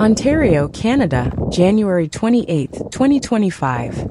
Ontario, Canada, January 28, 2025.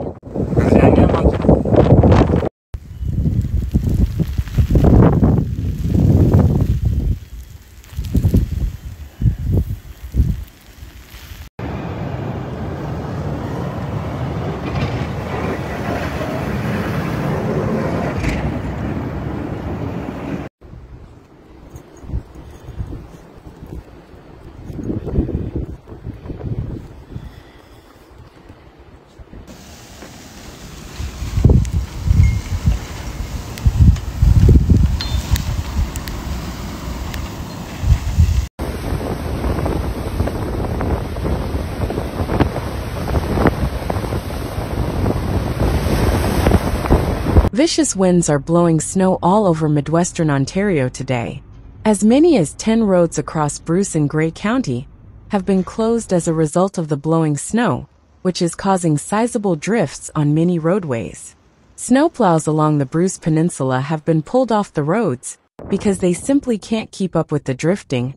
Vicious winds are blowing snow all over midwestern Ontario today. As many as 10 roads across Bruce and Grey County have been closed as a result of the blowing snow, which is causing sizable drifts on many roadways. Snowplows along the Bruce Peninsula have been pulled off the roads because they simply can't keep up with the drifting,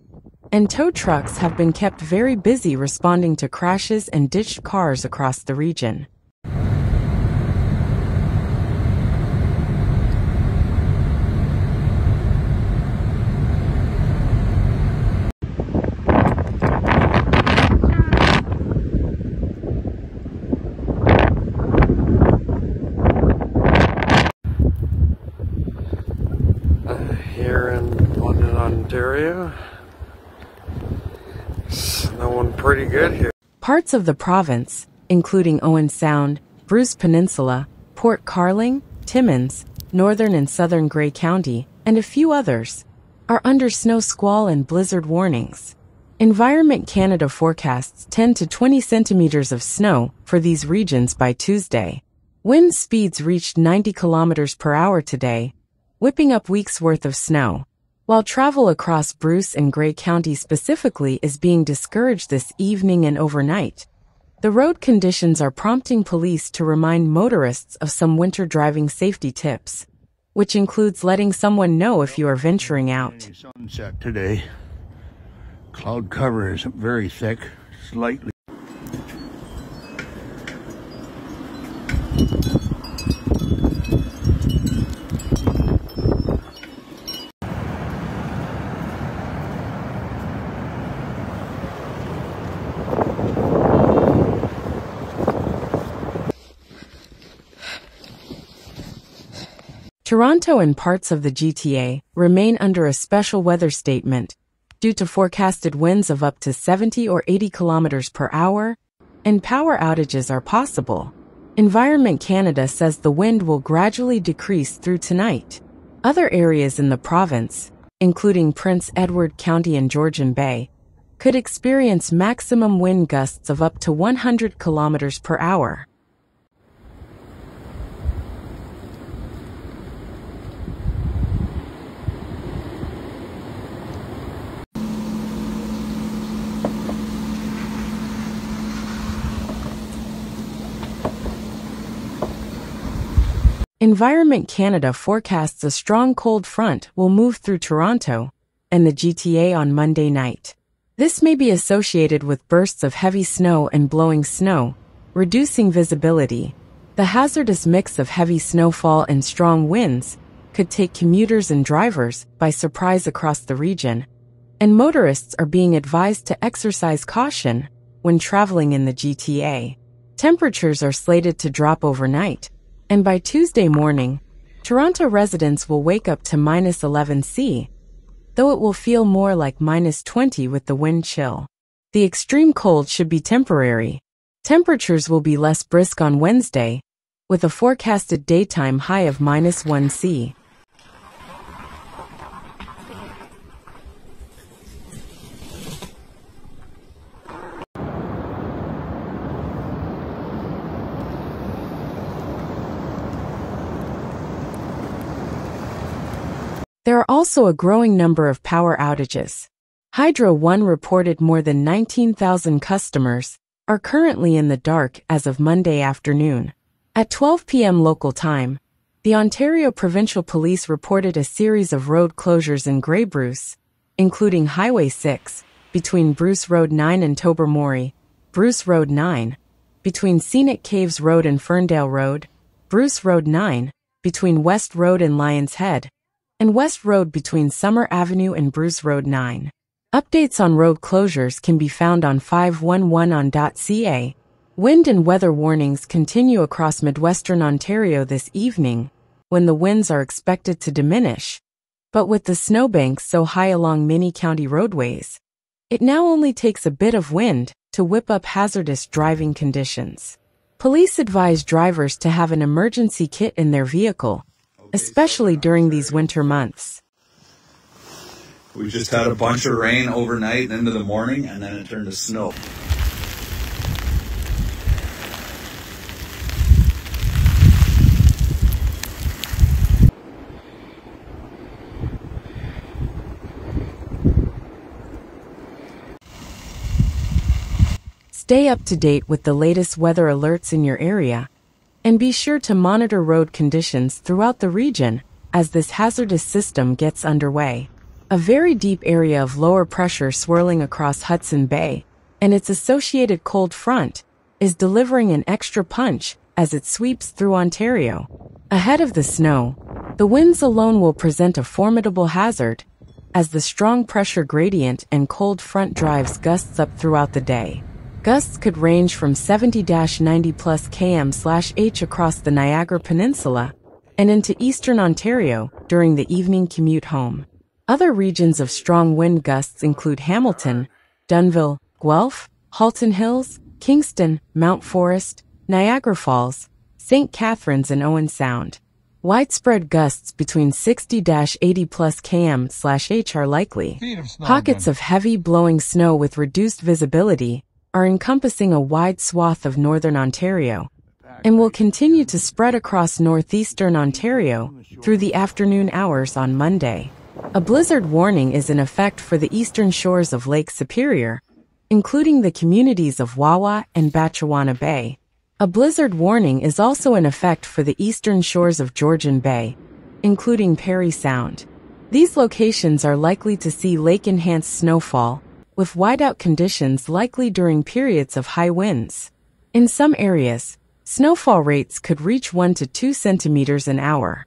and tow trucks have been kept very busy responding to crashes and ditched cars across the region. Here in London, Ontario, snowing pretty good here. Parts of the province, including Owen Sound, Bruce Peninsula, Port Carling, Timmins, northern and southern Grey County, and a few others, are under snow squall and blizzard warnings. Environment Canada forecasts 10 to 20 centimeters of snow for these regions by Tuesday. Wind speeds reached 90 kilometers per hour today, whipping up weeks' worth of snow, while travel across Bruce and Grey County specifically is being discouraged this evening and overnight. The road conditions are prompting police to remind motorists of some winter driving safety tips, which includes letting someone know if you are venturing out. Sunset today. Cloud cover is very thick, slightly. Toronto and parts of the GTA remain under a special weather statement due to forecasted winds of up to 70 or 80 kilometers per hour, and power outages are possible. Environment Canada says the wind will gradually decrease through tonight. Other areas in the province, including Prince Edward County and Georgian Bay, could experience maximum wind gusts of up to 100 kilometers per hour. Environment Canada forecasts a strong cold front will move through Toronto and the GTA on Monday night. This may be associated with bursts of heavy snow and blowing snow, reducing visibility. The hazardous mix of heavy snowfall and strong winds could take commuters and drivers by surprise across the region, and motorists are being advised to exercise caution when traveling in the GTA. Temperatures are slated to drop overnight, and by Tuesday morning, Toronto residents will wake up to -11°C, though it will feel more like -20 with the wind chill. The extreme cold should be temporary. Temperatures will be less brisk on Wednesday, with a forecasted daytime high of -1°C. There are also a growing number of power outages. Hydro One reported more than 19,000 customers are currently in the dark as of Monday afternoon. At 12 p.m. local time, the Ontario Provincial Police reported a series of road closures in Grey Bruce, including Highway 6, between Bruce Road 9 and Tobermory, Bruce Road 9, between Scenic Caves Road and Ferndale Road, Bruce Road 9, between West Road and Lions Head, and West Road between Summer Avenue and Bruce Road 9. Updates on road closures can be found on 511on.ca. Wind and weather warnings continue across midwestern Ontario this evening, when the winds are expected to diminish. But with the snowbanks so high along many county roadways, it now only takes a bit of wind to whip up hazardous driving conditions. Police advise drivers to have an emergency kit in their vehicle, especially during these winter months. We just had a bunch of rain overnight and into the morning, and then it turned to snow. Stay up to date with the latest weather alerts in your area, and be sure to monitor road conditions throughout the region as this hazardous system gets underway. A very deep area of lower pressure swirling across Hudson Bay, and its associated cold front, is delivering an extra punch as it sweeps through Ontario. Ahead of the snow, the winds alone will present a formidable hazard, as the strong pressure gradient and cold front drives gusts up throughout the day. Gusts could range from 70-90 plus km/h across the Niagara Peninsula and into eastern Ontario during the evening commute home. Other regions of strong wind gusts include Hamilton, Dunnville, Guelph, Halton Hills, Kingston, Mount Forest, Niagara Falls, St. Catharines, and Owen Sound. Widespread gusts between 60-80 plus km/h are likely. Pockets of heavy blowing snow with reduced visibility are encompassing a wide swath of northern Ontario and will continue to spread across northeastern Ontario through the afternoon hours on Monday. A blizzard warning is in effect for the eastern shores of Lake Superior, including the communities of Wawa and Batchewana Bay. A blizzard warning is also in effect for the eastern shores of Georgian Bay, including Parry Sound. These locations are likely to see lake-enhanced snowfall, with whiteout conditions likely during periods of high winds. In some areas, snowfall rates could reach 1 to 2 centimeters an hour.